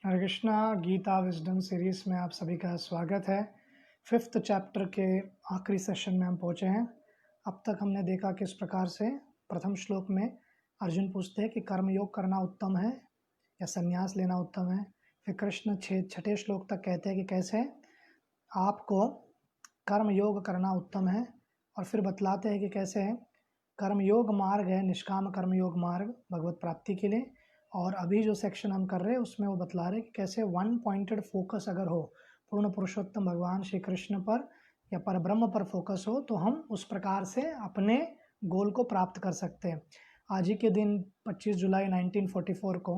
हरे Krishna Gita wisdom series में आप सभी का स्वागत है। 5th चैप्टर के आखिरी सेशन में हम पहुंचे हैं। अब तक हमने देखा किस प्रकार से प्रथम श्लोक में अर्जुन पूछते हैं कि कर्म योग करना उत्तम है या संन्यास लेना उत्तम है। फिर कृष्ण छठे श्लोक तक कहते हैं कि कैसे आपको कर्म योग करना उत्तम है, और फिर बतलाते हैं कि कैसे कर्म योग मार्ग है निष्काम कर्म योग मार्ग भगवत प्राप्ति के लिए। और अभी जो सेक्शन हम कर रहे हैं उसमें वो बतला रहे हैं कि कैसे वन पॉइंटेड फोकस अगर हो, पूर्ण पुरुषोत्तम भगवान श्री कृष्ण पर या पर ब्रह्म पर फोकस हो, तो हम उस प्रकार से अपने गोल को प्राप्त कर सकते हैं। आज ही के दिन 25 जुलाई 1944 को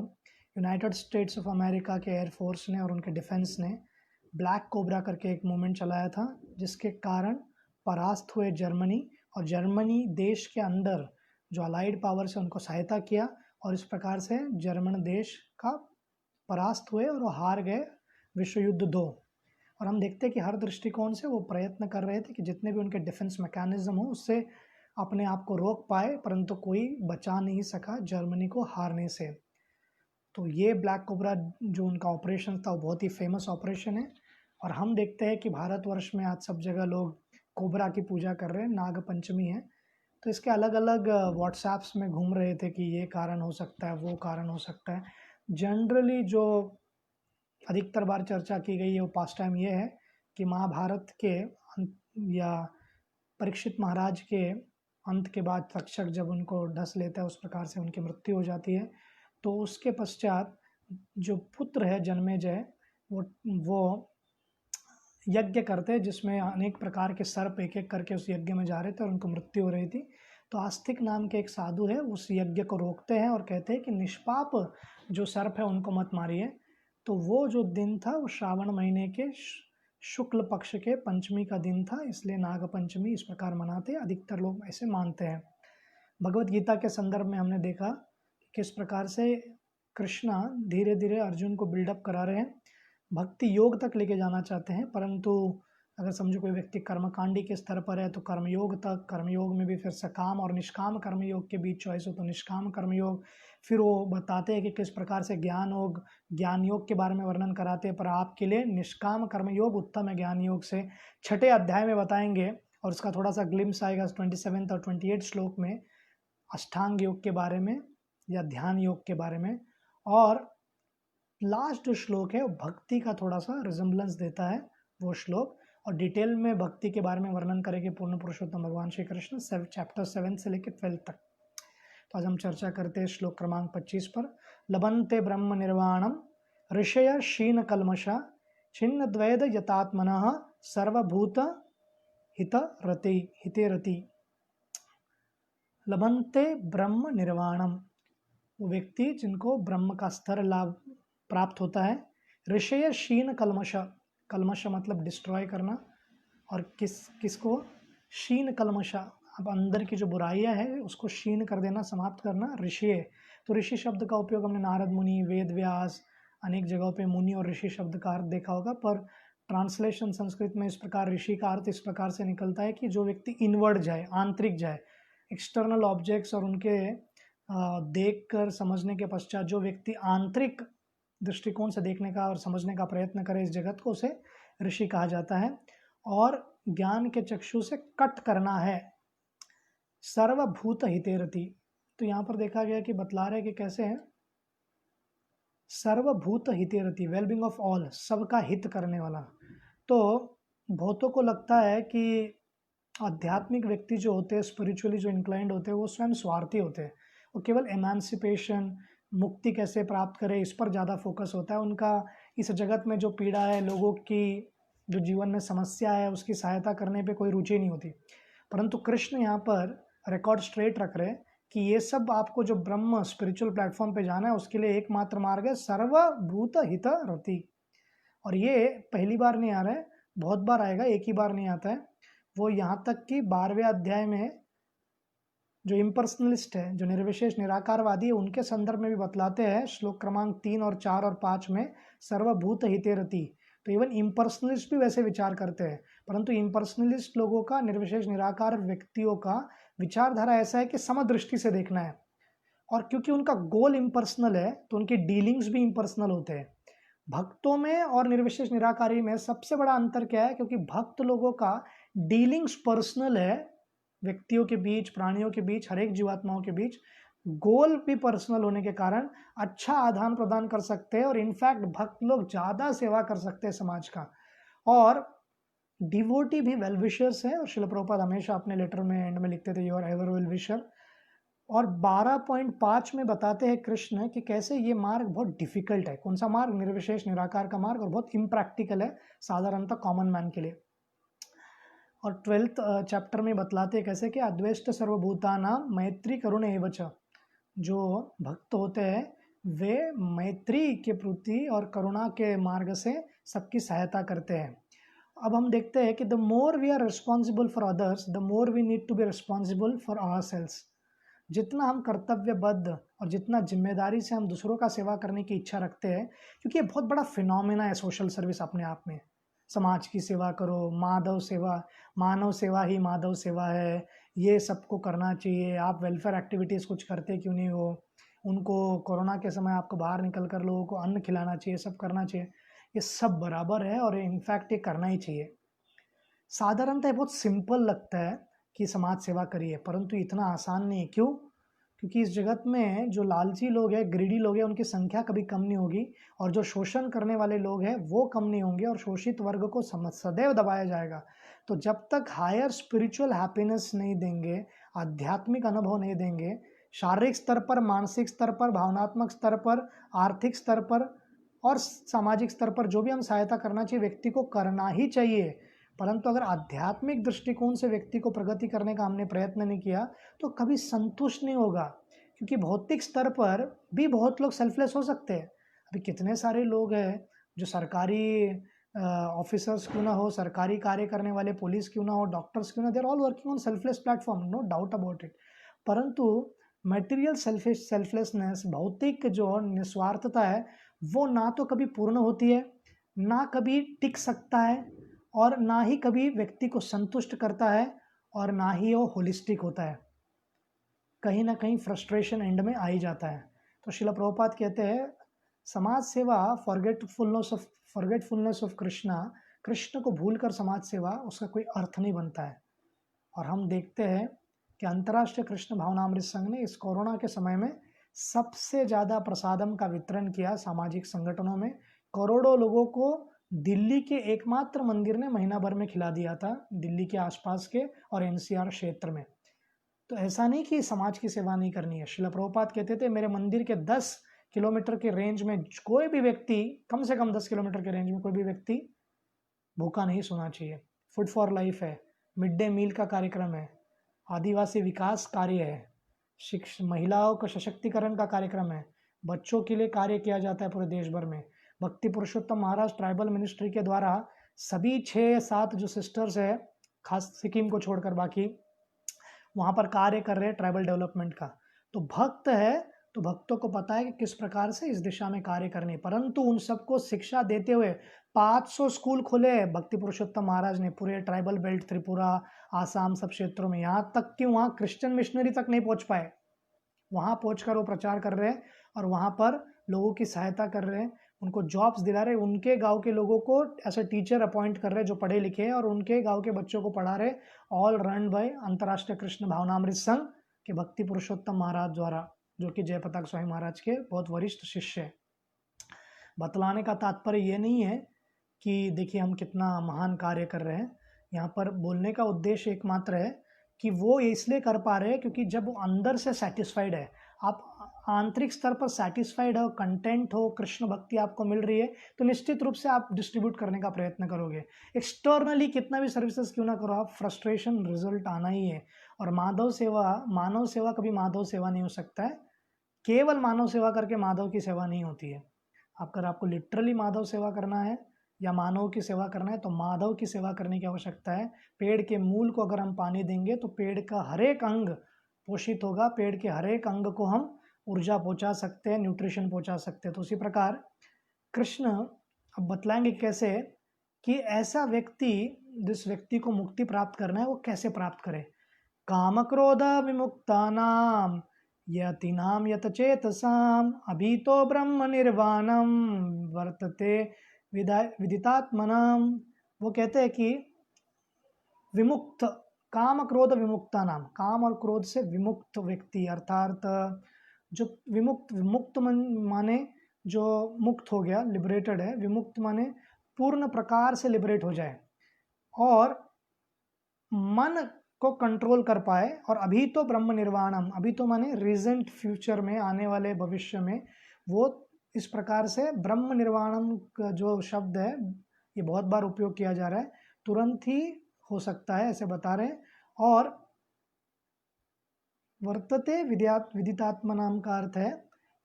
यूनाइटेड स्टेट्स ऑफ अमेरिका के एयरफोर्स ने और उनके डिफेंस ने ब्लैक कोबरा करके एक मूवमेंट चलाया था, जिसके कारण परास्त हुए जर्मनी, और जर्मनी देश के अंदर जो अलाइड पावर से उनको सहायता किया, और इस प्रकार से जर्मन देश का परास्त हुए और वो हार गए विश्व युद्ध 2। और हम देखते हैं कि हर दृष्टिकोण से वो प्रयत्न कर रहे थे कि जितने भी उनके डिफेंस मैकेनिज्म हो उससे अपने आप को रोक पाए, परंतु कोई बचा नहीं सका जर्मनी को हारने से। तो ये ब्लैक कोबरा जो उनका ऑपरेशन था वो बहुत ही फेमस ऑपरेशन है। और हम देखते हैं कि भारतवर्ष में आज सब जगह लोग कोबरा की पूजा कर रहे हैं, नाग पंचमी है, तो इसके अलग अलग व्हाट्सएप्स में घूम रहे थे कि ये कारण हो सकता है, वो कारण हो सकता है। जनरली जो अधिकतर बार चर्चा की गई है वो पास टाइम ये है कि महाभारत के या परीक्षित महाराज के अंत के बाद तक्षक जब उनको ढस लेता है उस प्रकार से उनकी मृत्यु हो जाती है, तो उसके पश्चात जो पुत्र है जन्मेजय वो यज्ञ करते हैं जिसमें अनेक प्रकार के सर्प एक एक करके उस यज्ञ में जा रहे थे और उनको मृत्यु हो रही थी। तो आस्तिक नाम के एक साधु है, उस यज्ञ को रोकते हैं और कहते हैं कि निष्पाप जो सर्प है उनको मत मारिए। तो वो जो दिन था वो श्रावण महीने के शुक्ल पक्ष के पंचमी का दिन था, इसलिए नाग पंचमी इस प्रकार मनाते हैं, अधिकतर लोग ऐसे मानते हैं। भगवत गीता के संदर्भ में हमने देखा कि किस प्रकार से कृष्णा धीरे धीरे अर्जुन को बिल्डअप करा रहे हैं, भक्ति योग तक लेके जाना चाहते हैं, परंतु अगर समझो कोई व्यक्ति कर्मकांडी के स्तर पर है तो कर्मयोग तक, कर्मयोग में भी फिर सकाम और निष्काम कर्मयोग के बीच चॉइस हो तो निष्काम कर्मयोग। फिर वो बताते हैं कि किस प्रकार से ज्ञान योग के बारे में वर्णन कराते हैं, पर आपके लिए निष्काम कर्मयोग उत्तम है ज्ञान योग से। छठे अध्याय में बताएंगे और उसका थोड़ा सा ग्लिम्स आएगा 27 और 28 श्लोक में अष्टांग योग के बारे में या ध्यान योग के बारे में। और लास्ट जो श्लोक है वो भक्ति का थोड़ा सा रिजेम्बलेंस देता है वो श्लोक, और डिटेल में भक्ति के बारे में वर्णन करेंगे पूर्ण पुरुषोत्तम भगवान श्री कृष्ण चैप्टर 7 से लेकर 12 तक। तो आज हम चर्चा करते हैं श्लोक क्रमांक 25 पर। लभन्ते ब्रह्म निर्वाणम ऋषय शीन कलमशा छिन्न द्वैद यतात्मनः सर्वभूत हिते रति। लभन्ते ब्रह्म निर्वाणम, वो व्यक्ति जिनको ब्रह्म का स्तर लाभ प्राप्त होता है। ऋषय शीन कलमश, कलमश मतलब डिस्ट्रॉय करना, और किसको शीन कलमशा, अब अंदर की जो बुराइयां है उसको शीन कर देना, समाप्त करना, ऋषि। तो ऋषि शब्द का उपयोग हमने नारद मुनि, वेद व्यास, अनेक जगहों पे मुनि और ऋषि शब्द का अर्थ देखा होगा, पर ट्रांसलेशन संस्कृत में इस प्रकार ऋषि का अर्थ इस प्रकार से निकलता है कि जो व्यक्ति इनवर्ड जाए, आंतरिक जाए, एक्सटर्नल ऑब्जेक्ट्स और उनके देख कर समझने के पश्चात जो व्यक्ति आंतरिक दृष्टिकोण से देखने का और समझने का प्रयत्न करे इस जगत को, उसे ऋषि कहा जाता है। और ज्ञान के चक्षु से कट करना है सर्वभूत हितेरति। तो यहाँ पर देखा गया कि बतला रहे कि कैसे है सर्वभूत हितेरति, वेलबींग ऑफ ऑल, सबका हित करने वाला। तो बहुतों को लगता है कि आध्यात्मिक व्यक्ति जो होते हैं, स्पिरिचुअली जो इंक्लाइंड होते हैं, वो स्वयं स्वार्थी होते हैं, वो केवल एमांसिपेशन, मुक्ति कैसे प्राप्त करें इस पर ज़्यादा फोकस होता है उनका। इस जगत में जो पीड़ा है, लोगों की जो जीवन में समस्या है, उसकी सहायता करने पे कोई रुचि नहीं होती। परंतु कृष्ण यहाँ पर रिकॉर्ड स्ट्रेट रख रहे हैं कि ये सब आपको जो ब्रह्म स्पिरिचुअल प्लेटफॉर्म पे जाना है उसके लिए एकमात्र मार्ग है सर्वभूत हित रति। और ये पहली बार नहीं आ रहा है, बहुत बार आएगा, एक ही बार नहीं आता है। वो यहाँ तक कि 12वें अध्याय में जो इम्पर्सनलिस्ट है, जो निर्विशेष निराकारवादी है, उनके संदर्भ में भी बतलाते हैं श्लोक क्रमांक 3 और 4 और 5 में सर्वभूत हितेरति। तो इवन इम्पर्सनलिस्ट भी वैसे विचार करते हैं, परंतु इम्पर्सनलिस्ट लोगों का, निर्विशेष निराकार व्यक्तियों का विचारधारा ऐसा है कि समदृष्टि से देखना है, और क्योंकि उनका गोल इम्पर्सनल है तो उनके डीलिंग्स भी इम्पर्सनल होते हैं। भक्तों में और निर्विशेष निराकारी में सबसे बड़ा अंतर क्या है? क्योंकि भक्त लोगों का डीलिंग्स पर्सनल है, व्यक्तियों के बीच, प्राणियों के बीच, हर एक जीवात्माओं के बीच गोल भी पर्सनल होने के कारण अच्छा आदान प्रदान कर सकते हैं और इनफैक्ट भक्त लोग ज़्यादा सेवा कर सकते हैं समाज का। और डिवोटी भी वेल विशर्स है और शिल प्रभुपाद हमेशा अपने लेटर में एंड में लिखते थे, योर एवर वेल विशर। और 12.5 में बताते हैं कृष्ण कि कैसे ये मार्ग बहुत डिफिकल्ट है। कौन सा मार्ग? निर्विशेष निराकार का मार्ग, और बहुत इम्प्रैक्टिकल है साधारणतः कॉमन मैन के लिए। और 12th चैप्टर में बतलाते हैं कैसे कि अद्वेष्ट सर्वभूतानां मैत्री करुण एव च। जो भक्त होते हैं वे मैत्री के प्रति और करुणा के मार्ग से सबकी सहायता करते हैं। अब हम देखते हैं कि the more we are responsible for others, the more we need to be responsible for ourselves. जितना हम कर्तव्यबद्ध और जितना जिम्मेदारी से हम दूसरों का सेवा करने की इच्छा रखते हैं, क्योंकि ये बहुत बड़ा फिनोमेना है सोशल सर्विस अपने आप में। समाज की सेवा करो, माधव सेवा, मानव सेवा ही माधव सेवा है, ये सबको करना चाहिए। आप वेलफेयर एक्टिविटीज़ कुछ करते क्यों नहीं हो? उनको कोरोना के समय आपको बाहर निकल कर लोगों को अन्न खिलाना चाहिए, सब करना चाहिए। ये सब बराबर है और इनफैक्ट ये करना ही चाहिए। साधारणतः बहुत सिंपल लगता है कि समाज सेवा करिए, परंतु इतना आसान नहीं है। क्यों? क्योंकि इस जगत में जो लालची लोग हैं, ग्रीडी लोग हैं, उनकी संख्या कभी कम नहीं होगी, और जो शोषण करने वाले लोग हैं वो कम नहीं होंगे, और शोषित वर्ग को सदैव दबाया जाएगा। तो जब तक हायर स्पिरिचुअल हैप्पीनेस नहीं देंगे, आध्यात्मिक अनुभव नहीं देंगे, शारीरिक स्तर पर, मानसिक स्तर पर, भावनात्मक स्तर पर, आर्थिक स्तर पर और सामाजिक स्तर पर जो भी हम सहायता करना चाहिए व्यक्ति को करना ही चाहिए। परंतु अगर आध्यात्मिक दृष्टिकोण से व्यक्ति को प्रगति करने का हमने प्रयत्न नहीं किया तो कभी संतुष्ट नहीं होगा। क्योंकि भौतिक स्तर पर भी बहुत लोग सेल्फलेस हो सकते हैं। अभी कितने सारे लोग हैं जो सरकारी ऑफिसर्स क्यों ना हो, सरकारी कार्य करने वाले पुलिस क्यों ना हो, डॉक्टर्स क्यों ना, they are all working on selfless platform, no doubt about it. परंतु मटेरियल सेल्फलेसनेस, भौतिक जो निस्वार्थता है, वो ना तो कभी पूर्ण होती है, ना कभी टिक सकता है, और ना ही कभी व्यक्ति को संतुष्ट करता है, और ना ही वो होलिस्टिक होता है। कहीं ना कहीं फ्रस्ट्रेशन एंड में आ ही जाता है। तो शिला प्रभुपाद कहते हैं समाज सेवा फॉरगेटफुलनेस ऑफ कृष्णा, कृष्ण को भूलकर समाज सेवा, उसका कोई अर्थ नहीं बनता है। और हम देखते हैं कि अंतर्राष्ट्रीय कृष्ण भावनामृत संघ ने इस कोरोना के समय में सबसे ज़्यादा प्रसादम का वितरण किया सामाजिक संगठनों में। करोड़ों लोगों को दिल्ली के एकमात्र मंदिर ने महीना भर में खिला दिया था, दिल्ली के आसपास के और एनसीआर क्षेत्र में। तो ऐसा नहीं कि समाज की सेवा नहीं करनी है। शिला प्रभुपाद कहते थे मेरे मंदिर के 10 किलोमीटर के रेंज में कोई भी व्यक्ति, कम से कम 10 किलोमीटर के रेंज में कोई भी व्यक्ति भूखा नहीं सोना चाहिए। फूड फॉर लाइफ है, मिड डे मील का कार्यक्रम है, आदिवासी विकास कार्य है, महिलाओं का सशक्तिकरण का कार्यक्रम है, बच्चों के लिए कार्य किया जाता है पूरे देश भर में। भक्ति पुरुषोत्तम महाराज ट्राइबल मिनिस्ट्री के द्वारा सभी 6-7 जो सिस्टर्स है, खास सिक्किम को छोड़कर बाकी, वहाँ पर कार्य कर रहे हैं ट्राइबल डेवलपमेंट का। तो भक्त है तो भक्तों को पता है कि किस प्रकार से इस दिशा में कार्य करने, परंतु उन सबको शिक्षा देते हुए 500 स्कूल खोले भक्ति पुरुषोत्तम महाराज ने पूरे ट्राइबल बेल्ट, त्रिपुरा, आसाम, सब क्षेत्रों में। यहाँ तक कि वहाँ क्रिश्चियन मिशनरी तक नहीं पहुँच पाए, वहाँ पहुँचकर वो प्रचार कर रहे हैं और वहाँ पर लोगों की सहायता कर रहे हैं, उनको जॉब्स दिला रहे, उनके गांव के लोगों को ऐसे टीचर अपॉइंट कर रहे हैं जो पढ़े लिखे हैं, और उनके गांव के बच्चों को पढ़ा रहे, ऑल रन बाय अंतर्राष्ट्रीय कृष्ण भावनामृत संघ के भक्ति पुरुषोत्तम महाराज द्वारा, जो कि जयप्रताप स्वामी महाराज के बहुत वरिष्ठ शिष्य हैं। बतलाने का तात्पर्य ये नहीं है कि देखिए हम कितना महान कार्य कर रहे हैं। यहाँ पर बोलने का उद्देश्य एकमात्र है कि वो इसलिए कर पा रहे हैं क्योंकि जब वो अंदर से सेटिस्फाइड है, आप आंतरिक स्तर पर सेटिस्फाइड हो, कंटेंट हो, कृष्ण भक्ति आपको मिल रही है, तो निश्चित रूप से आप डिस्ट्रीब्यूट करने का प्रयत्न करोगे। एक्सटर्नली कितना भी सर्विसेज क्यों ना करो आप, फ्रस्ट्रेशन रिजल्ट आना ही है। और मानव सेवा कभी माधव सेवा नहीं हो सकता है। केवल मानव सेवा करके माधव की सेवा नहीं होती है। अगर आपको लिटरली माधव सेवा करना है या मानव की सेवा करना है तो माधव की सेवा करने की आवश्यकता है। पेड़ के मूल को अगर हम पानी देंगे तो पेड़ का हर एक अंग पोषित होगा, पेड़ के हर एक अंग को हम ऊर्जा पहुंचा सकते हैं, न्यूट्रिशन पहुंचा सकते हैं। तो उसी प्रकार कृष्ण अब बतलाएंगे कैसे कि ऐसा व्यक्ति, जिस व्यक्ति को मुक्ति प्राप्त करना है, वो कैसे प्राप्त करे। काम क्रोध विमुक्तानाम यतीनां यत चेतसाम अभीतो ब्रह्म निर्वाणम वर्तते विदितात्मनाम। वो कहते हैं कि विमुक्त, काम क्रोध विमुक्ता नाम, काम और क्रोध से विमुक्त व्यक्ति, अर्थात जो विमुक्त, विमुक्त माने जो मुक्त हो गया, लिबरेटेड है, विमुक्त माने पूर्ण प्रकार से लिबरेट हो जाए और मन को कंट्रोल कर पाए। और अभी तो ब्रह्म निर्वाणम, अभी तो माने रिजेंट, फ्यूचर में, आने वाले भविष्य में, वो इस प्रकार से ब्रह्म निर्वाणम का जो शब्द है ये बहुत बार उपयोग किया जा रहा है, तुरंत ही हो सकता है ऐसे बता रहे हैं। और वर्तते विदितात्मा नाम का अर्थ है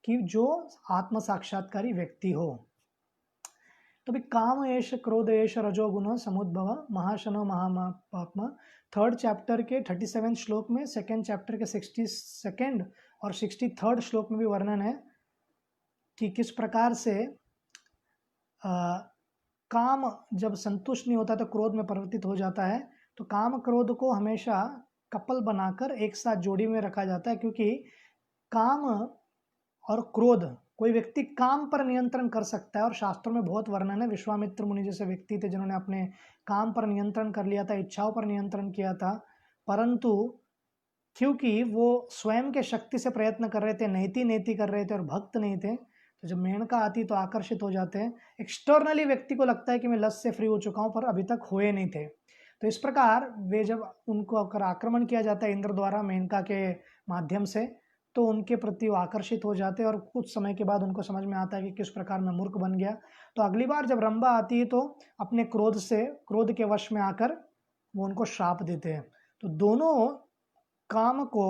कि जो आत्म साक्षात्कारी व्यक्ति हो। तो भी काम एष क्रोध एष रजोगुण समुद्भव महाशनो महापात्मा, 3rd चैप्टर के 37 श्लोक में, 2nd चैप्टर के 62nd और 63rd श्लोक में भी वर्णन है कि किस प्रकार से काम जब संतुष्ट नहीं होता तो क्रोध में परिवर्तित हो जाता है। तो काम क्रोध को हमेशा कपल बनाकर एक साथ जोड़ी में रखा जाता है, क्योंकि काम और क्रोध, कोई व्यक्ति काम पर नियंत्रण कर सकता है और शास्त्रों में बहुत वर्णन है। विश्वामित्र मुनि जैसे व्यक्ति थे जिन्होंने अपने काम पर नियंत्रण कर लिया था, इच्छाओं पर नियंत्रण किया था, परंतु क्योंकि वो स्वयं के शक्ति से प्रयत्न कर रहे थे, नेति कर रहे थे और भक्त नहीं थे, तो जब मेनका आती तो आकर्षित हो जाते हैं। एक्सटर्नली व्यक्ति को लगता है कि मैं लस्ट से फ्री हो चुका हूँ, पर अभी तक हुए नहीं थे। तो इस प्रकार वे जब उनको अगर आक्रमण किया जाता है इंद्र द्वारा मेनका के माध्यम से, तो उनके प्रति वो आकर्षित हो जाते हैं और कुछ समय के बाद उनको समझ में आता है कि किस प्रकार मैं मूर्ख बन गया। तो अगली बार जब रंभा आती है तो अपने क्रोध के वश में आकर वो उनको श्राप देते हैं। तो दोनों काम को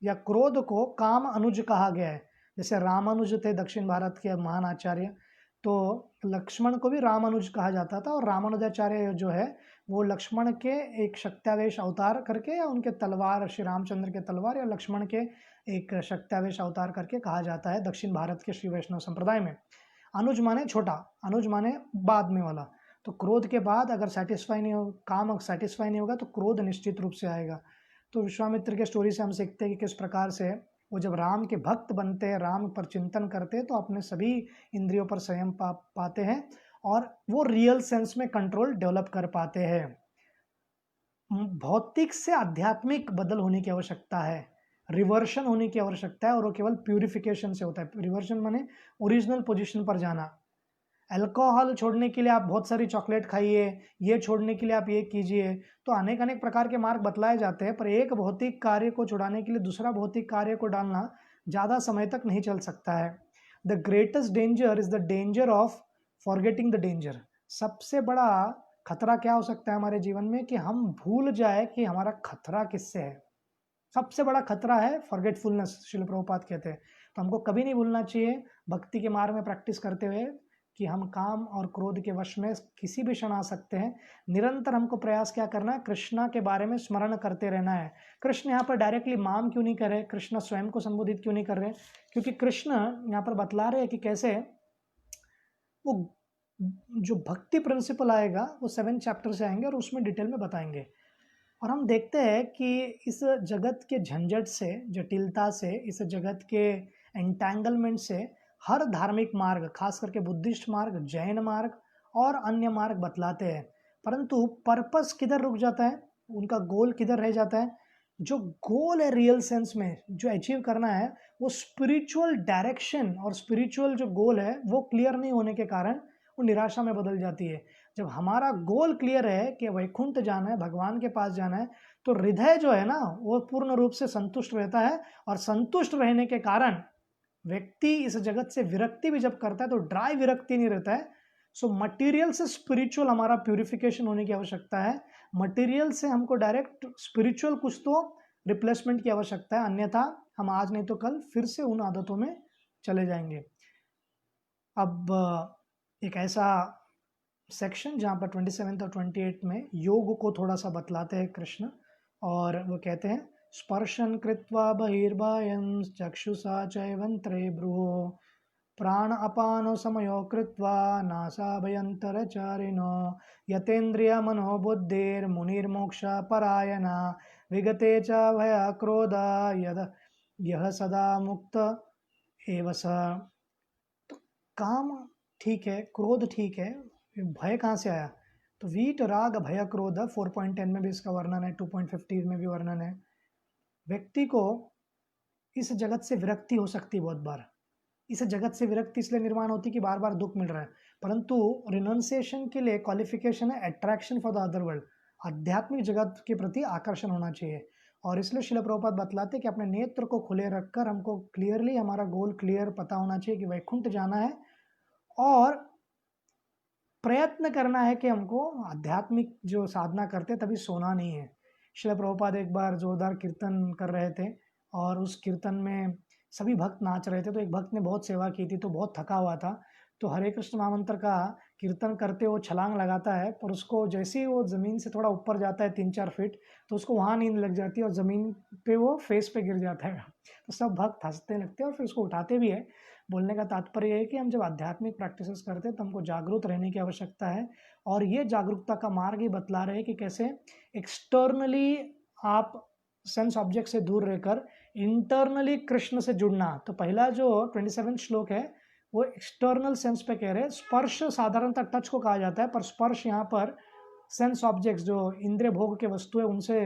या क्रोध को काम अनुज कहा गया है। जैसे रामानुज थे दक्षिण भारत के महान आचार्य, तो लक्ष्मण को भी रामानुज कहा जाता था, और रामानुजाचार्य जो है वो लक्ष्मण के एक शक्त्यावेश अवतार करके, या उनके तलवार, श्री रामचंद्र के तलवार या लक्ष्मण के एक शक्त्यावेश अवतार करके कहा जाता है दक्षिण भारत के श्री वैष्णव संप्रदाय में। अनुज माने छोटा, अनुज माने बाद में वाला। तो क्रोध के बाद अगर सेटिस्फाई नहीं हो, काम सेटिस्फाई नहीं होगा तो क्रोध निश्चित रूप से आएगा। तो विश्वामित्र के स्टोरी से हम सीखते हैं कि किस प्रकार से वो जब राम के भक्त बनते हैं, राम पर चिंतन करते हैं, तो अपने सभी इंद्रियों पर संयम पाते हैं और वो रियल सेंस में कंट्रोल डेवलप कर पाते हैं। भौतिक से आध्यात्मिक बदल होने की आवश्यकता है, रिवर्शन होने की आवश्यकता है, और वो केवल प्यूरिफिकेशन से होता है। रिवर्शन माने ओरिजिनल पोजीशन पर जाना। अल्कोहल छोड़ने के लिए आप बहुत सारी चॉकलेट खाइए, ये छोड़ने के लिए आप ये कीजिए, तो अनेक अनेक प्रकार के मार्ग बतलाए जाते हैं, पर एक भौतिक कार्य को छुड़ाने के लिए दूसरा भौतिक कार्य को डालना ज़्यादा समय तक नहीं चल सकता है। The greatest danger is the danger of forgetting the danger. सबसे बड़ा खतरा क्या हो सकता है हमारे जीवन में, कि हम भूल जाए कि हमारा खतरा किससे है। सबसे बड़ा खतरा है फॉरगेटफुलनेस, श्रील प्रभुपाद कहते हैं। तो हमको कभी नहीं भूलना चाहिए भक्ति के मार्ग में प्रैक्टिस करते हुए कि हम काम और क्रोध के वश में किसी भी क्षण आ सकते हैं। निरंतर हमको प्रयास क्या करना है, कृष्णा के बारे में स्मरण करते रहना है। कृष्ण यहाँ पर डायरेक्टली माम क्यों नहीं कर रहे, कृष्ण स्वयं को संबोधित क्यों नहीं कर रहे, क्योंकि कृष्ण यहाँ पर बतला रहे हैं कि कैसे वो जो भक्ति प्रिंसिपल आएगा वो 7 चैप्टर से आएंगे और उसमें डिटेल में बताएंगे। और हम देखते हैं कि इस जगत के झंझट से, जटिलता से, इस जगत के एंटैंगलमेंट से हर धार्मिक मार्ग, खास करके बुद्धिस्ट मार्ग, जैन मार्ग और अन्य मार्ग बतलाते हैं, परंतु पर्पस किधर रुक जाता है, उनका गोल किधर रह जाता है। जो गोल है रियल सेंस में जो अचीव करना है, वो स्पिरिचुअल डायरेक्शन और स्पिरिचुअल जो गोल है वो क्लियर नहीं होने के कारण वो निराशा में बदल जाती है। जब हमारा गोल क्लियर है कि वैकुंठ जाना है, भगवान के पास जाना है, तो हृदय जो है ना वो पूर्ण रूप से संतुष्ट रहता है, और संतुष्ट रहने के कारण व्यक्ति इस जगत से विरक्ति भी जब करता है तो ड्राई विरक्ति नहीं रहता है। सो मटेरियल से स्पिरिचुअल हमारा प्यूरिफिकेशन होने की आवश्यकता है। मटेरियल से हमको डायरेक्ट स्पिरिचुअल कुछ तो रिप्लेसमेंट की आवश्यकता है, अन्यथा हम आज नहीं तो कल फिर से उन आदतों में चले जाएंगे। अब एक ऐसा सेक्शन जहाँ पर 27 और 28 में योग को थोड़ा सा बतलाते हैं कृष्ण, और वो कहते हैं स्पर्शन कृत्वा बहिर्बाह्यं चक्षुषा चैवंत्रे भ्रुवो प्राण अपानो समयो कृत्वा नासाभयंतरचारिणो यतेन्द्रिय मनो बुद्धिर्मुनिर्मोक्ष परायणा विगते च भय क्रोध यह सदा मुक्त एव स। तो काम ठीक है, क्रोध ठीक है, भय कहाँ से आया? तो वीत राग भय क्रोध 4.10 में भी इसका वर्णन है, 2.15 में भी वर्णन है। व्यक्ति को इस जगत से विरक्ति हो सकती है बहुत बार। इस जगत से विरक्ति इसलिए निर्माण होती है कि बार बार दुख मिल रहा है, परंतु रिनंसिएशन के लिए क्वालिफिकेशन है attraction for the other world, आध्यात्मिक जगत के प्रति आकर्षण होना चाहिए। और इसलिए शिल प्रभुपाद बतलाते कि अपने नेत्र को खुले रखकर हमको क्लियरली हमारा गोल क्लियर पता होना चाहिए कि वैकुंठ जाना है, और प्रयत्न करना है कि हमको आध्यात्मिक जो साधना करते तभी सोना नहीं है। शिल प्रभुपाद एक बार जोरदार कीर्तन कर रहे थे और उस कीर्तन में सभी भक्त नाच रहे थे, तो एक भक्त ने बहुत सेवा की थी तो बहुत थका हुआ था, तो हरे कृष्ण महामंत्र का कीर्तन करते वो छलांग लगाता है, पर उसको जैसे ही वो ज़मीन से थोड़ा ऊपर जाता है 3-4 फीट, तो उसको वहाँ नींद लग जाती है और ज़मीन पे वो फेस पे गिर जाता है। तो सब भक्त हंसते लगते हैं और फिर उसको उठाते भी है। बोलने का तात्पर्य है कि हम जब आध्यात्मिक प्रैक्टिसेस करते हैं तो हमको जागरूक रहने की आवश्यकता है, और ये जागरूकता का मार्ग ही बतला रहे हैं कि कैसे एक्सटर्नली आप सेंस ऑब्जेक्ट से दूर रहकर इंटरनली कृष्ण से जुड़ना। तो पहला जो 27 श्लोक है वो एक्सटर्नल सेंस पे कह रहे हैं। स्पर्श साधारणतः टच को कहा जाता है, पर स्पर्श यहाँ पर सेंस ऑब्जेक्ट्स जो इंद्रिय भोग के वस्तु है उनसे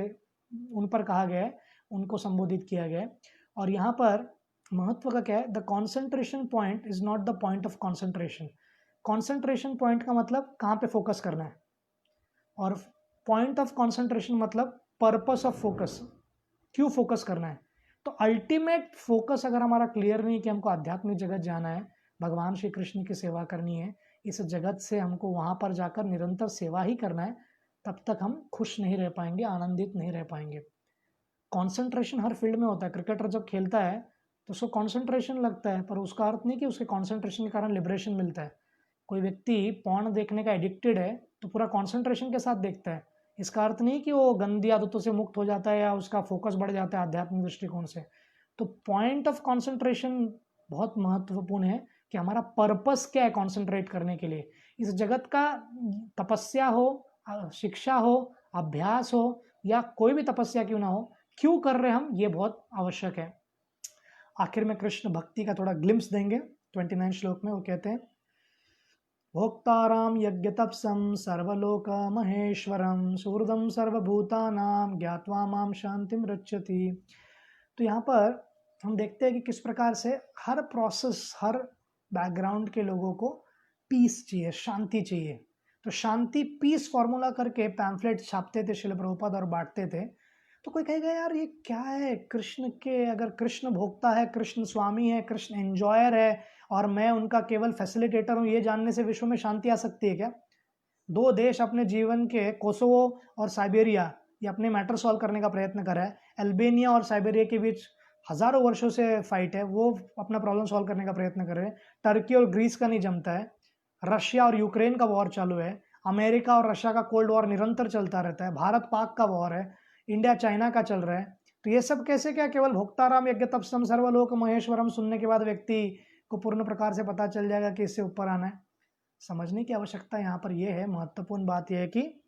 उन पर कहा गया है, उनको संबोधित किया गया है। और यहाँ पर महत्व का क्या है? The concentration point is not the point of concentration. Concentration point का मतलब कहाँ पे फोकस करना है, और पॉइंट ऑफ कॉन्सेंट्रेशन मतलब पर्पस ऑफ फोकस, क्यों फोकस करना है। तो अल्टीमेट फोकस अगर हमारा क्लियर नहीं कि हमको आध्यात्मिक जगत जाना है, भगवान श्री कृष्ण की सेवा करनी है, इस जगत से हमको वहाँ पर जाकर निरंतर सेवा ही करना है, तब तक हम खुश नहीं रह पाएंगे, आनंदित नहीं रह पाएंगे। कॉन्सेंट्रेशन हर फील्ड में होता है। क्रिकेटर जब खेलता है तो उसको कॉन्सेंट्रेशन लगता है, पर उसका अर्थ नहीं कि उसके कॉन्सेंट्रेशन के कारण लिबरेशन मिलता है। कोई व्यक्ति पॉर्न देखने का एडिक्टेड है तो पूरा कॉन्सेंट्रेशन के साथ देखता है, इसका अर्थ नहीं कि वो गंदी आदतों से मुक्त हो जाता है या उसका फोकस बढ़ जाता है आध्यात्मिक दृष्टिकोण से। तो पॉइंट ऑफ कॉन्सेंट्रेशन बहुत महत्वपूर्ण है कि हमारा पर्पस क्या है कॉन्सेंट्रेट करने के लिए। इस जगत का तपस्या हो, शिक्षा हो, अभ्यास हो, या कोई भी तपस्या क्यों ना हो, क्यों कर रहे हम, ये बहुत आवश्यक है। आखिर में कृष्ण भक्ति का थोड़ा ग्लिम्स देंगे 29 श्लोक में। वो कहते हैं, भोक्ताराम यज्ञ तपसम सर्वलोक महेश्वरम सूर्दम सर्वभूतानाम ज्ञात्वा माम शांतिम रक्षति। तो यहाँ पर हम देखते हैं कि किस प्रकार से हर प्रोसेस, हर बैकग्राउंड के लोगों को पीस चाहिए, शांति चाहिए। तो शांति पीस फॉर्मूला करके पैम्फलेट छापते थे शिल प्रभुपाद और बांटते थे। तो कोई कहेगा यार ये क्या है, कृष्ण के, अगर कृष्ण भोक्ता है, कृष्ण स्वामी है, कृष्ण एंजॉयर है और मैं उनका केवल फैसिलिटेटर हूँ, ये जानने से विश्व में शांति आ सकती है क्या? दो देश अपने जीवन के, कोसोवो और साइबेरिया, ये अपने मैटर सॉल्व करने का प्रयत्न कर रहा है। अल्बेनिया और साइबेरिया के बीच हजारों वर्षों से फाइट है, वो अपना प्रॉब्लम सॉल्व करने का प्रयत्न कर रहे हैं। टर्की और ग्रीस का नहीं जमता है। रशिया और यूक्रेन का वॉर चालू है। अमेरिका और रशिया का कोल्ड वॉर निरंतर चलता रहता है। भारत पाक का वॉर है। इंडिया चाइना का चल रहा है। तो ये सब कैसे, क्या केवल भोक्ताराम यज्ञ तपसम सर्वलोक महेश्वरम सुनने के बाद व्यक्ति को पूर्ण प्रकार से पता चल जाएगा कि इससे ऊपर आना है? समझने की आवश्यकता यहाँ पर यह है, महत्वपूर्ण बात यह है कि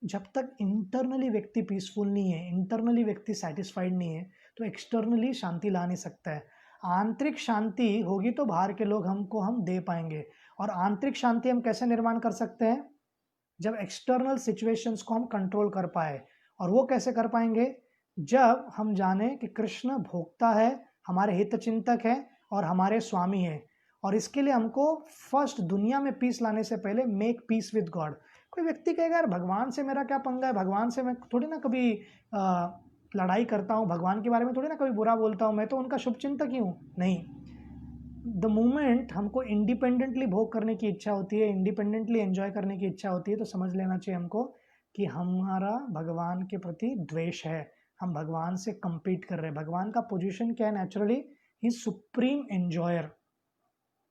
जब तक इंटरनली व्यक्ति पीसफुल नहीं है, इंटरनली व्यक्ति सेटिस्फाइड नहीं है, तो एक्सटर्नली शांति ला नहीं सकता है। आंतरिक शांति होगी तो बाहर के लोग हम दे पाएंगे। और आंतरिक शांति हम कैसे निर्माण कर सकते हैं? जब एक्सटर्नल सिचुएशंस को हम कंट्रोल कर पाए। और वो कैसे कर पाएंगे? जब हम जाने कि कृष्ण भोक्ता है, हमारे हित चिंतक है और हमारे स्वामी है। और इसके लिए हमको फर्स्ट दुनिया में पीस लाने से पहले मेक पीस विद गॉड। कोई व्यक्ति कहेगा यार भगवान से मेरा क्या पंगा है, भगवान से मैं थोड़ी ना कभी लड़ाई करता हूँ, भगवान के बारे में थोड़ी ना कभी बुरा बोलता हूँ, मैं तो उनका शुभचिंतक ही हूँ। नहीं, द मोमेंट हमको इंडिपेंडेंटली भोग करने की इच्छा होती है, इंडिपेंडेंटली एंजॉय करने की इच्छा होती है, तो समझ लेना चाहिए हमको कि हमारा भगवान के प्रति द्वेष है, हम भगवान से compete कर रहे हैं। भगवान का पोजीशन क्या है? नेचुरली ही सुप्रीम एंजॉयर।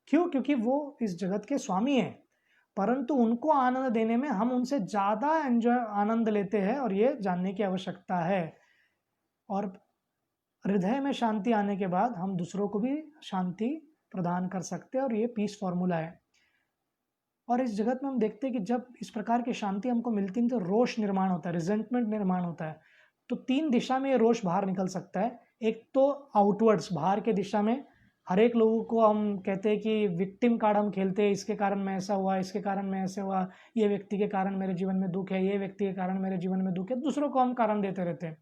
क्यों? क्योंकि वो इस जगत के स्वामी हैं, परंतु उनको आनंद देने में हम उनसे ज़्यादा आनंद लेते हैं, और ये जानने की आवश्यकता है। और हृदय में शांति आने के बाद हम दूसरों को भी शांति प्रदान कर सकते हैं, और ये पीस फॉर्मूला है। और इस जगत में हम देखते हैं कि जब इस प्रकार की शांति हमको मिलती है तो रोष निर्माण होता है, रिजेंटमेंट निर्माण होता है। तो 3 दिशा में ये रोष बाहर निकल सकता है। एक तो आउटवर्ड्स, बाहर के दिशा में हर एक लोगों को हम कहते हैं कि विक्टिम कार्ड हम खेलते हैं, इसके कारण मैं ऐसा हुआ, इसके कारण मैं ऐसे हुआ, ये व्यक्ति के कारण मेरे जीवन में दुख है, ये व्यक्ति के कारण मेरे जीवन में दुख है, दूसरों को हम कारण देते रहते हैं।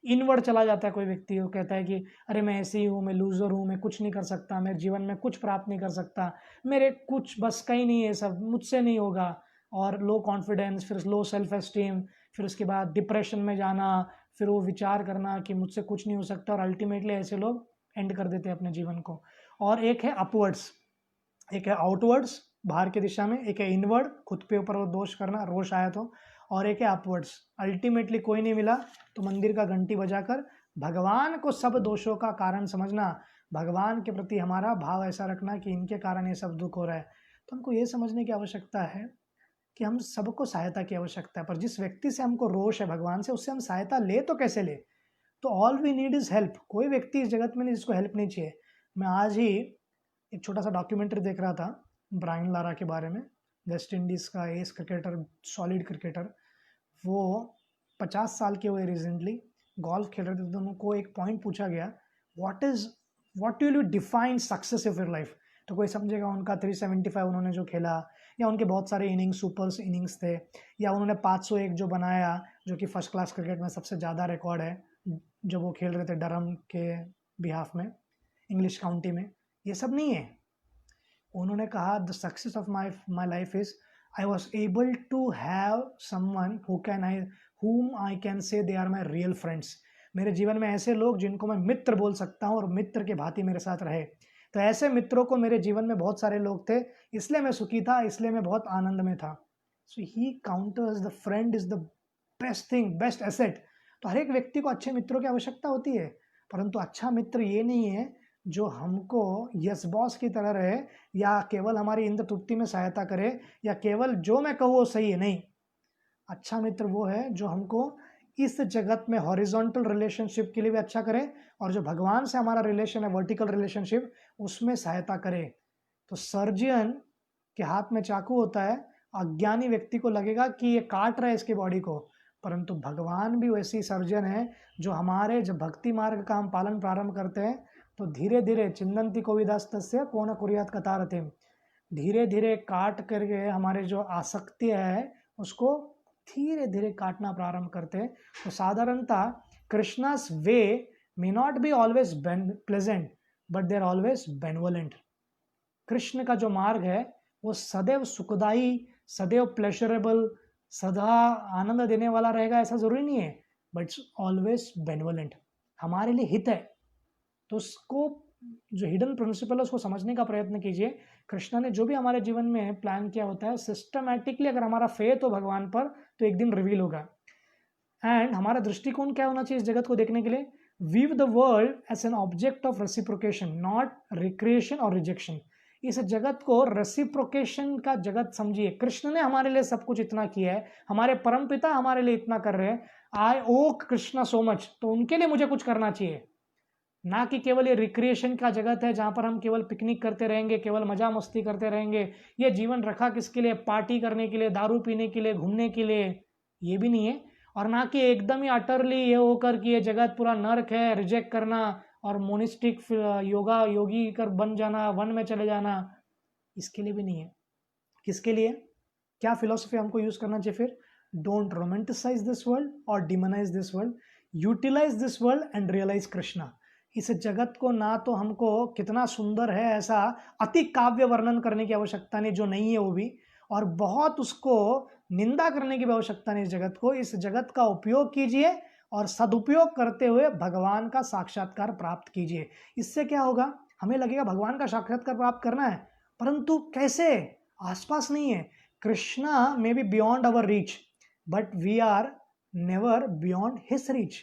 इनवर्ड चला जाता है कोई व्यक्ति, वो कहता है कि अरे मैं ऐसे ही हूँ, मैं लूज़र हूँ, मैं कुछ नहीं कर सकता, मेरे जीवन में कुछ प्राप्त नहीं कर सकता, मेरे कुछ बस का ही नहीं है, सब मुझसे नहीं होगा। और लो कॉन्फिडेंस, फिर लो सेल्फ एस्टीम, फिर उसके बाद डिप्रेशन में जाना, फिर वो विचार करना कि मुझसे कुछ नहीं हो सकता, और अल्टीमेटली ऐसे लोग एंड कर देते हैं अपने जीवन को। और एक है अपवर्ड्स, एक है आउटवर्ड्स बाहर की दिशा में, एक है इनवर्ड खुद पे ऊपर वो दोष करना, रोष आया तो, और एक है अपवर्ड्स अल्टीमेटली कोई नहीं मिला तो मंदिर का घंटी बजाकर भगवान को सब दोषों का कारण समझना, भगवान के प्रति हमारा भाव ऐसा रखना कि इनके कारण ये सब दुख हो रहा है। तो हमको ये समझने की आवश्यकता है कि हम सबको सहायता की आवश्यकता है, पर जिस व्यक्ति से हमको रोष है भगवान से, उससे हम सहायता ले तो कैसे ले। तो all we need is help. कोई व्यक्ति इस जगत में नहीं जिसको हेल्प नहीं चाहिए। मैं आज ही एक छोटा सा डॉक्यूमेंट्री देख रहा था ब्रायन लारा के बारे में, वेस्ट इंडीज़ का एस क्रिकेटर, सॉलिड क्रिकेटर। वो 50 साल के हुए रिसेंटली, गोल्फ खेल रहे थे, तो उनको एक पॉइंट पूछा गया, what will you define success of your life. तो कोई समझेगा उनका 375 उन्होंने जो खेला, या उनके बहुत सारे इनिंग्स, सुपर्स इनिंग्स थे, या उन्होंने 501 जो बनाया, जो कि फर्स्ट क्लास क्रिकेट में सबसे ज़्यादा रिकॉर्ड है, जब वो खेल रहे थे डरम के बिहाफ में, इंग्लिश काउंटी में। ये सब नहीं है। उन्होंने कहा the success of my life is I was able to have someone whom I can say they are my real friends। मेरे जीवन में ऐसे लोग जिनको मैं मित्र बोल सकता हूँ और मित्र के भांति मेरे साथ रहे। तो ऐसे मित्रों को मेरे जीवन में बहुत सारे लोग थे, इसलिए मैं सुखी था, इसलिए मैं बहुत आनंद में था। So he counters the friend is the best thing, best asset. तो हर एक व्यक्ति को अच्छे मित्रों की आवश्यकता होती है, परंतु अच्छा मित्र ये नहीं है जो हमको यस बॉस की तरह रहे, या केवल हमारी इंद्र तृप्ति में सहायता करे, या केवल जो मैं कहूँ वो सही है। नहीं, अच्छा मित्र वो है जो हमको इस जगत में हॉरिजॉन्टल रिलेशनशिप के लिए भी अच्छा करे, और जो भगवान से हमारा रिलेशन है वर्टिकल रिलेशनशिप, उसमें सहायता करे। तो सर्जियन के हाथ में चाकू होता है, अज्ञानी व्यक्ति को लगेगा कि ये काट रहा है इसकी बॉडी को, परंतु भगवान भी वैसी सर्जन है जो हमारे जब भक्ति मार्ग का हम पालन प्रारंभ करते हैं तो धीरे धीरे चिंदंती कोविदास्तस्य को न कुर्यात कथारथिम, धीरे धीरे काट करके हमारे जो आसक्ति है उसको धीरे धीरे काटना प्रारंभ करते हैं। तो साधारणतः Krishna's ways may not be always pleasant but they are always benevolent. Krishna का जो मार्ग है वो सदैव सुखदायी, सदैव प्लेजरेबल, सदा आनंद देने वाला रहेगा ऐसा जरूरी नहीं है, बट इट्स ऑलवेज बेनवोलेंट, हमारे लिए हित है। तो उसको जो हिडन प्रिंसिपल है उसको समझने का प्रयत्न कीजिए। कृष्ण ने जो भी हमारे जीवन में प्लान किया होता है सिस्टमैटिकली, अगर हमारा फेथ हो भगवान पर तो एक दिन रिवील होगा। एंड हमारा दृष्टिकोण क्या होना चाहिए इस जगत को देखने के लिए? View the world as an object of reciprocation, not recreation और रिजेक्शन। इस जगत को रेसिप्रोकेशन का जगत समझिए। कृष्ण ने हमारे लिए सब कुछ इतना किया है, हमारे परमपिता हमारे लिए इतना कर रहे हैं, आई ओ कृष्णा सो मच, तो उनके लिए मुझे कुछ करना चाहिए। ना कि केवल ये रिक्रिएशन का जगत है जहाँ पर हम केवल पिकनिक करते रहेंगे, केवल मजा मस्ती करते रहेंगे। ये जीवन रखा किसके लिए? पार्टी करने के लिए, दारू पीने के लिए, घूमने के लिए, ये भी नहीं है। और ना कि एकदम ही अटरली ये होकर कि ये जगत पूरा नर्क है, रिजेक्ट करना और मोनिस्टिक योगा योगी कर बन जाना, वन में चले जाना, इसके लिए भी नहीं है। किसके लिए? क्या फिलॉसफी हमको यूज करना चाहिए फिर? डोंट रोमेंटिसाइज दिस वर्ल्ड और demonise this world, utilise this world and realise Krishna. इस जगत को ना तो हमको कितना सुंदर है ऐसा अति काव्य वर्णन करने की आवश्यकता नहीं, जो नहीं है वो भी, और बहुत उसको निंदा करने की भी आवश्यकता नहीं। इस जगत को, इस जगत का उपयोग कीजिए और सदुपयोग करते हुए भगवान का साक्षात्कार प्राप्त कीजिए। इससे क्या होगा? हमें लगेगा भगवान का साक्षात्कार प्राप्त करना है, परंतु कैसे? आसपास नहीं है। Krishna may be beyond our reach but we are never beyond his reach.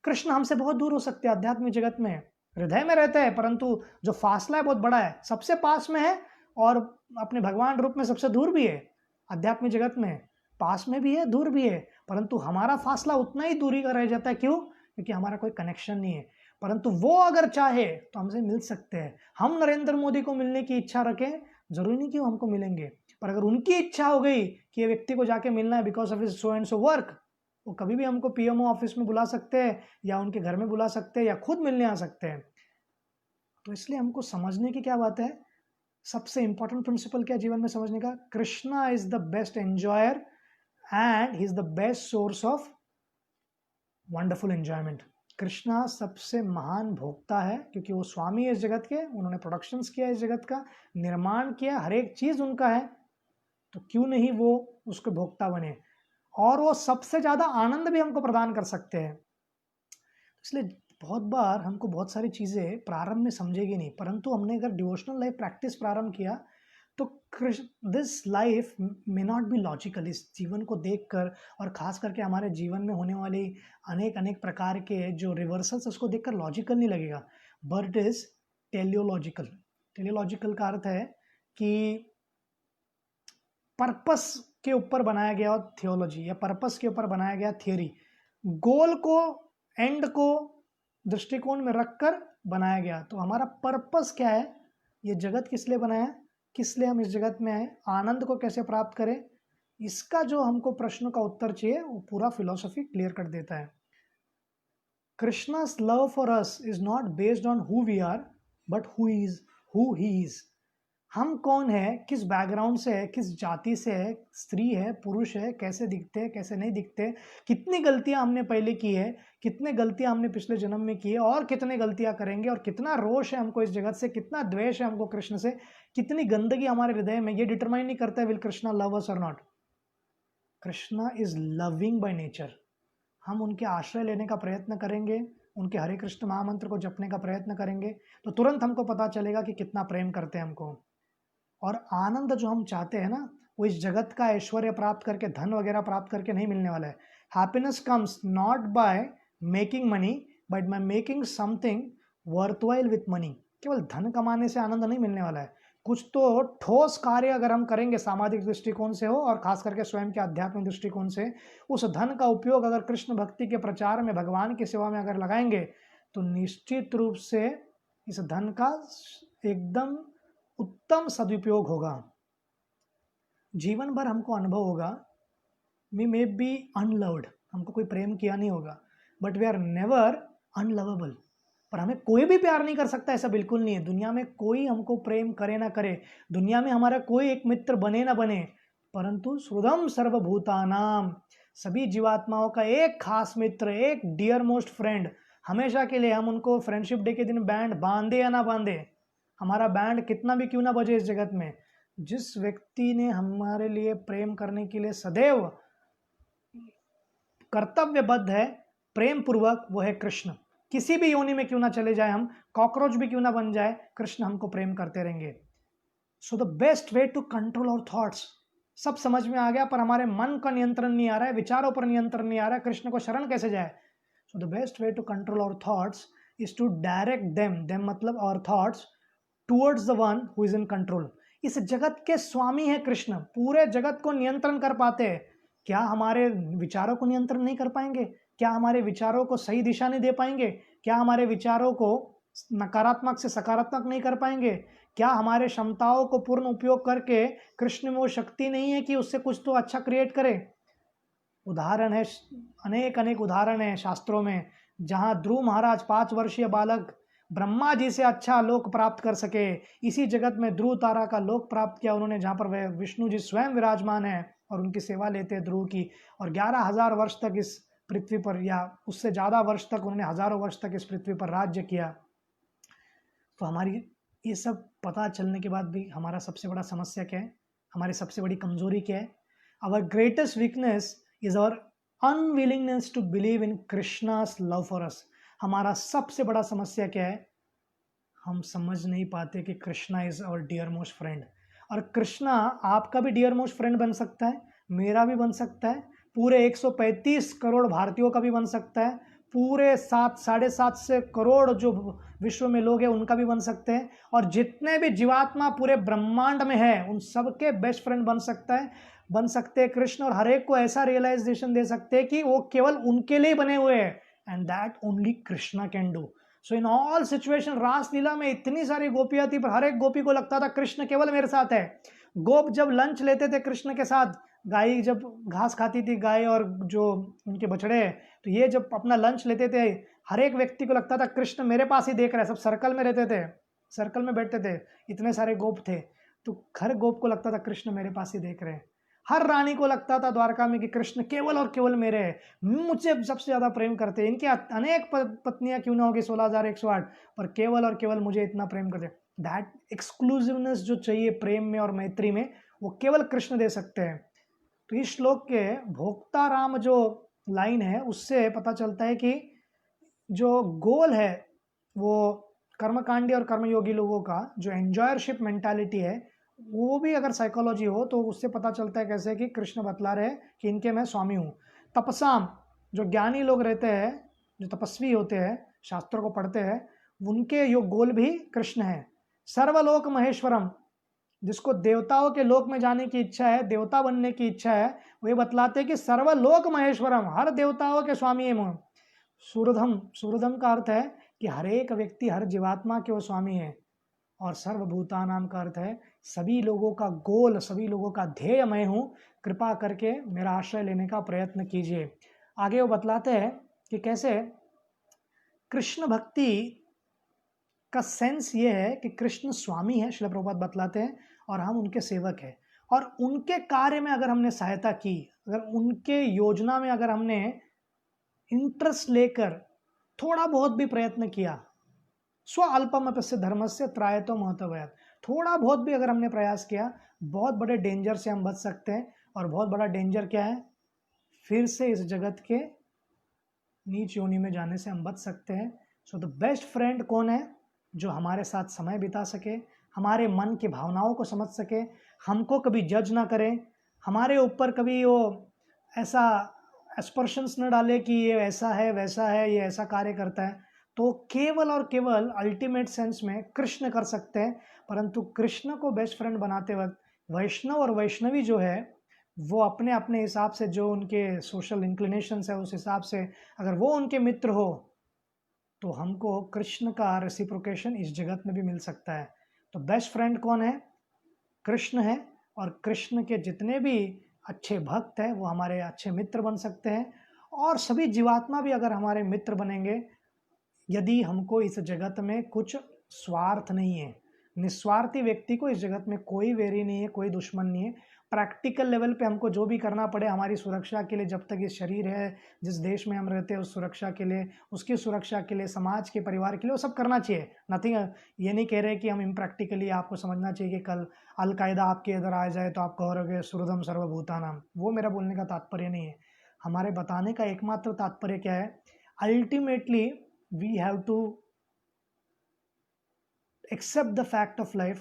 Krishna हमसे बहुत दूर हो सकते हैं आध्यात्मिक जगत में, हृदय में रहते हैं, परंतु जो फासला है बहुत बड़ा है, सबसे पास में है और अपने भगवान रूप में सबसे दूर भी है। आध्यात्मिक जगत में पास में भी है, दूर भी है, परंतु हमारा फासला उतना ही दूरी का रह जाता है। क्यों? क्योंकि हमारा कोई कनेक्शन नहीं है। परंतु वो अगर चाहे तो हमसे मिल सकते हैं। हम नरेंद्र मोदी को मिलने की इच्छा रखें, जरूरी नहीं कि वो हमको मिलेंगे, पर अगर उनकी इच्छा हो गई कि ये व्यक्ति को जाके मिलना है because of his so and so work, वो कभी भी हमको पीएमओ ऑफिस में बुला सकते हैं या उनके घर में बुला सकते हैं या खुद मिलने आ सकते हैं। तो इसलिए हमको समझने की क्या बात है, सबसे इंपॉर्टेंट प्रिंसिपल क्या जीवन में समझने का, Krishna is the best enjoyer and he is the best source of wonderful enjoyment. Krishna सबसे महान भोक्ता है क्योंकि वो स्वामी है इस जगत के, उन्होंने प्रोडक्शंस किया इस जगत का, निर्माण किया, हर एक चीज उनका है, तो क्यों नहीं वो उसके भोक्ता बने। और वो सबसे ज्यादा आनंद भी हमको प्रदान कर सकते हैं। इसलिए बहुत बार हमको बहुत सारी चीजें प्रारंभ में समझेगी नहीं, परंतु हमने अगर डिवोशनल लाइफ प्रैक्टिस प्रारंभ किया तो this life may not be logical. इस जीवन को देखकर और खास करके हमारे जीवन में होने वाली अनेक अनेक प्रकार के जो रिवर्सल्स उसको देखकर लॉजिकल नहीं लगेगा, but it is teleological. Teleological का अर्थ है कि पर्पस के ऊपर बनाया गया थियोलॉजी या पर्पस के ऊपर बनाया गया थियोरी, गोल को एंड को दृष्टिकोण में रखकर बनाया गया। तो हमारा पर्पस क्या है, ये जगत किस लिए बनाया है, किस लिए हम इस जगत में आए, आनंद को कैसे प्राप्त करें, इसका जो हमको प्रश्न का उत्तर चाहिए वो पूरा फिलॉसफी क्लियर कर देता है। Krishna's love for us is not based on who we are but who he is. हम कौन है, किस बैकग्राउंड से है, किस जाति से है, स्त्री है पुरुष है, कैसे दिखते हैं कैसे नहीं दिखते, कितनी गलतियां हमने पहले की है, कितने गलतियां हमने पिछले जन्म में की है और कितने गलतियां करेंगे, और कितना रोष है हमको इस जगत से, कितना द्वेष है हमको कृष्ण से, कितनी गंदगी हमारे हृदय में, ये डिटरमाइन नहीं करता है विल कृष्णा लव अस और not. Krishna is loving by nature. हम उनके आश्रय लेने का प्रयत्न करेंगे, उनके हरे कृष्ण महामंत्र को जपने का प्रयत्न करेंगे तो तुरंत हमको पता चलेगा कि कितना प्रेम करते हैं हमको। और आनंद जो हम चाहते हैं ना, वो इस जगत का ऐश्वर्य प्राप्त करके, धन वगैरह प्राप्त करके नहीं मिलने वाला है। Happiness comes not by making money but by making something worthwhile with money. केवल धन कमाने से आनंद नहीं मिलने वाला है, कुछ तो ठोस कार्य अगर हम करेंगे सामाजिक दृष्टिकोण से हो और खास करके स्वयं के आध्यात्मिक दृष्टिकोण से, उस धन का उपयोग अगर कृष्ण भक्ति के प्रचार में, भगवान की सेवा में अगर लगाएंगे तो निश्चित रूप से इस धन का एकदम उत्तम सदुपयोग होगा। जीवन भर हमको अनुभव होगा वी मे बी अनलव्ड, हमको कोई प्रेम किया नहीं होगा, बट वी आर नेवर अनलवेबल। पर हमें कोई भी प्यार नहीं कर सकता, ऐसा बिल्कुल नहीं है। दुनिया में कोई हमको प्रेम करे ना करे, दुनिया में हमारा कोई एक मित्र बने ना बने, परंतु सुहृदम सर्वभूतानाम, सभी जीवात्माओं का एक खास मित्र, एक डियर मोस्ट फ्रेंड, हमेशा के लिए हम उनको फ्रेंडशिप डे के दिन बैंड बांधे या ना बांधे, हमारा बैंड कितना भी क्यों ना बजे इस जगत में, जिस व्यक्ति ने हमारे लिए प्रेम करने के लिए सदैव कर्तव्यबद्ध है प्रेम पूर्वक, वो है कृष्ण। किसी भी योनि में क्यों ना चले जाए, हम कॉकरोच भी क्यों ना बन जाए, कृष्ण हमको प्रेम करते रहेंगे। So the best way to control our thoughts, सब समझ में आ गया, पर हमारे मन का नियंत्रण नहीं आ रहा है, विचारों पर नियंत्रण नहीं आ रहा है, कृष्ण को शरण कैसे जाए। So the best way to control our thoughts is to direct them मतलब our thoughts towards the one who is in control. इस जगत के स्वामी है कृष्ण, पूरे जगत को नियंत्रण कर पाते हैं। क्या हमारे विचारों को नियंत्रण नहीं कर पाएंगे, क्या हमारे विचारों को सही दिशा नहीं दे पाएंगे, क्या हमारे विचारों को नकारात्मक से सकारात्मक नहीं कर पाएंगे, क्या हमारे क्षमताओं को पूर्ण उपयोग करके कृष्ण में वो शक्ति नहीं है कि उससे कुछ तो अच्छा क्रिएट करे। उदाहरण है, अनेक अनेक उदाहरण है शास्त्रों में, जहां ध्रुव महाराज 5 वर्षीय बालक ब्रह्मा जी से अच्छा लोक प्राप्त कर सके। इसी जगत में ध्रुव तारा का लोक प्राप्त किया उन्होंने, जहाँ पर वह विष्णु जी स्वयं विराजमान है और उनकी सेवा लेते हैं ध्रुव की, और 11,000 वर्ष तक इस पृथ्वी पर, या उससे ज़्यादा वर्ष तक, उन्होंने हजारों वर्ष तक इस पृथ्वी पर राज्य किया। तो हमारी ये सब पता चलने के बाद भी हमारा सबसे बड़ा समस्या क्या है, हमारी सबसे बड़ी कमजोरी क्या है? Our greatest weakness is our unwillingness to believe in Krishna's love for us. हमारा सबसे बड़ा समस्या क्या है? हम समझ नहीं पाते कि Krishna is our dear most friend. और कृष्णा आपका भी डियर मोस्ट फ्रेंड बन सकता है, मेरा भी बन सकता है, पूरे 135 करोड़ भारतीयों का भी बन सकता है, पूरे 7-7.5 से करोड़ जो विश्व में लोग हैं उनका भी बन सकते हैं, और जितने भी जीवात्मा पूरे ब्रह्मांड में है उन सबके बेस्ट फ्रेंड बन सकते हैं कृष्ण। और हर एक को ऐसा रियलाइजेशन दे सकते हैं कि वो केवल उनके लिए बने हुए हैं, and that only Krishna can do. So in all situation, Raslila में इतनी सारी गोपियां थी पर हर एक गोपी को लगता था कृष्ण केवल मेरे साथ है। गोप जब लंच लेते थे कृष्ण के साथ, गाय जब घास खाती थी गाय और जो उनके बछड़े, तो ये जब अपना लंच लेते थे, हर एक व्यक्ति को लगता था कृष्ण मेरे पास ही देख रहा है। सब सर्कल में रहते थे, सर्कल में बैठते थे, इतने सारे गोप थे, तो हर गोप को लगता था कृष्ण मेरे पास ही देख रहे हैं। हर रानी को लगता था द्वारका में कि कृष्ण केवल और केवल मेरे हैं, मुझसे सबसे ज्यादा प्रेम करते हैं। इनकी अनेक पत्नियां क्यों ना होगी 16,108, पर केवल और केवल मुझे इतना प्रेम करते हैं। दैट एक्सक्लूसिवनेस जो चाहिए प्रेम में और मैत्री में, वो केवल कृष्ण दे सकते हैं। तो इस श्लोक के भोक्ता राम जो लाइन है, उससे पता चलता है कि जो गोल है वो कर्मकांडी और कर्मयोगी लोगों का जो एंजॉयरशिप मेंटालिटी है, वो भी अगर साइकोलॉजी हो तो उससे पता चलता है कैसे कि कृष्ण बतला रहे कि इनके मैं स्वामी हूँ। तपसाम, जो ज्ञानी लोग रहते हैं, जो तपस्वी होते हैं, शास्त्रों को पढ़ते हैं, उनके यो गोल भी कृष्ण है। सर्वलोक महेश्वरम, जिसको देवताओं के लोक में जाने की इच्छा है, देवता बनने की इच्छा है, वे बतलाते हैं कि सर्वलोक महेश्वरम, हर देवताओं के स्वामी है। सूर्यधम, सूर्यधम का अर्थ है कि हर एक व्यक्ति, हर जीवात्मा के वो स्वामी है। और सर्वभूतानाम का अर्थ है सभी लोगों का गोल, सभी लोगों का ध्येय मैं हूं, कृपा करके मेरा आश्रय लेने का प्रयत्न कीजिए। आगे वो बतलाते हैं कि कैसे कृष्ण भक्ति का सेंस ये है कि कृष्ण स्वामी है, श्रील प्रभुपाद बतलाते हैं, और हम उनके सेवक हैं। और उनके कार्य में अगर हमने सहायता की, अगर उनके योजना में अगर हमने इंटरेस्ट लेकर थोड़ा बहुत भी प्रयत्न किया, स्व अल्पमप्यस्य धर्मस्य त्रायतो महत्वयात्, थोड़ा बहुत भी अगर हमने प्रयास किया, बहुत बड़े डेंजर से हम बच सकते हैं। और बहुत बड़ा डेंजर क्या है? फिर से इस जगत के नीच योनि में जाने से हम बच सकते हैं। सो द बेस्ट फ्रेंड कौन है? जो हमारे साथ समय बिता सके, हमारे मन की भावनाओं को समझ सके, हमको कभी जज ना करे, हमारे ऊपर कभी वो ऐसा एस्पर्शंस न डाले कि ये ऐसा है, वैसा है, ये ऐसा कार्य करता है। तो केवल और केवल अल्टीमेट सेंस में कृष्ण कर सकते हैं। परंतु कृष्ण को बेस्ट फ्रेंड बनाते वक्त वैष्णव और वैष्णवी जो है, वो अपने अपने हिसाब से, जो उनके सोशल इंक्लिनेशंस है उस हिसाब से अगर वो उनके मित्र हो, तो हमको कृष्ण का रेसिप्रोकेशन इस जगत में भी मिल सकता है। तो बेस्ट फ्रेंड कौन है? कृष्ण है। और कृष्ण के जितने भी अच्छे भक्त हैं वो हमारे अच्छे मित्र बन सकते हैं। और सभी जीवात्मा भी अगर हमारे मित्र बनेंगे, यदि हमको इस जगत में कुछ स्वार्थ नहीं है। निस्वार्थी व्यक्ति को इस जगत में कोई वेरी नहीं है, कोई दुश्मन नहीं है। प्रैक्टिकल लेवल पे हमको जो भी करना पड़े हमारी सुरक्षा के लिए, जब तक ये शरीर है, जिस देश में हम रहते हैं उस सुरक्षा के लिए, उसकी सुरक्षा के लिए, समाज के, परिवार के लिए, वो सब करना चाहिए। नथिंग, ये नहीं कह रहे कि हम इम्प्रैक्टिकली, आपको समझना चाहिए कि कल अलकायदा आपके इधर आ जाए तो आप कहोगे सुरदम सर्वभूतानाम, वो मेरा बोलने का तात्पर्य नहीं है। हमारे बताने का एकमात्र तात्पर्य क्या है? Ultimately we have to accept the fact of life,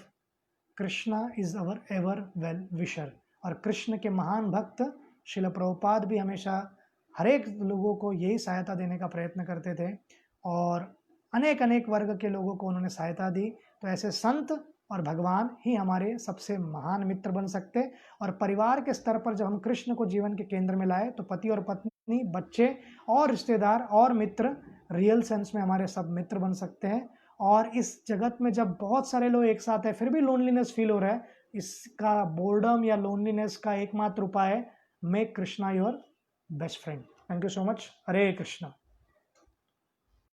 Krishna is our ever well wisher। और कृष्ण के महान भक्त श्रील प्रभुपाद भी हमेशा हर एक लोगों को यही सहायता देने का प्रयत्न करते थे, और अनेक अनेक वर्ग के लोगों को उन्होंने सहायता दी। तो ऐसे संत और भगवान ही हमारे सबसे महान मित्र बन सकते। और परिवार के स्तर पर जब हम कृष्ण को जीवन के केंद्र में लाए, तो पति और पत्नी, बच्चे और रिश्तेदार और मित्र रियल सेंस में हमारे सब मित्र बन सकते हैं। और इस जगत में जब बहुत सारे लोग एक साथ हैं फिर भी लोनलीनेस फील हो रहा है, इसका बोर्डम या लोनलीनेस का एकमात्र उपाय है, make Krishna your best friend. Thank you so much. Hare Krishna.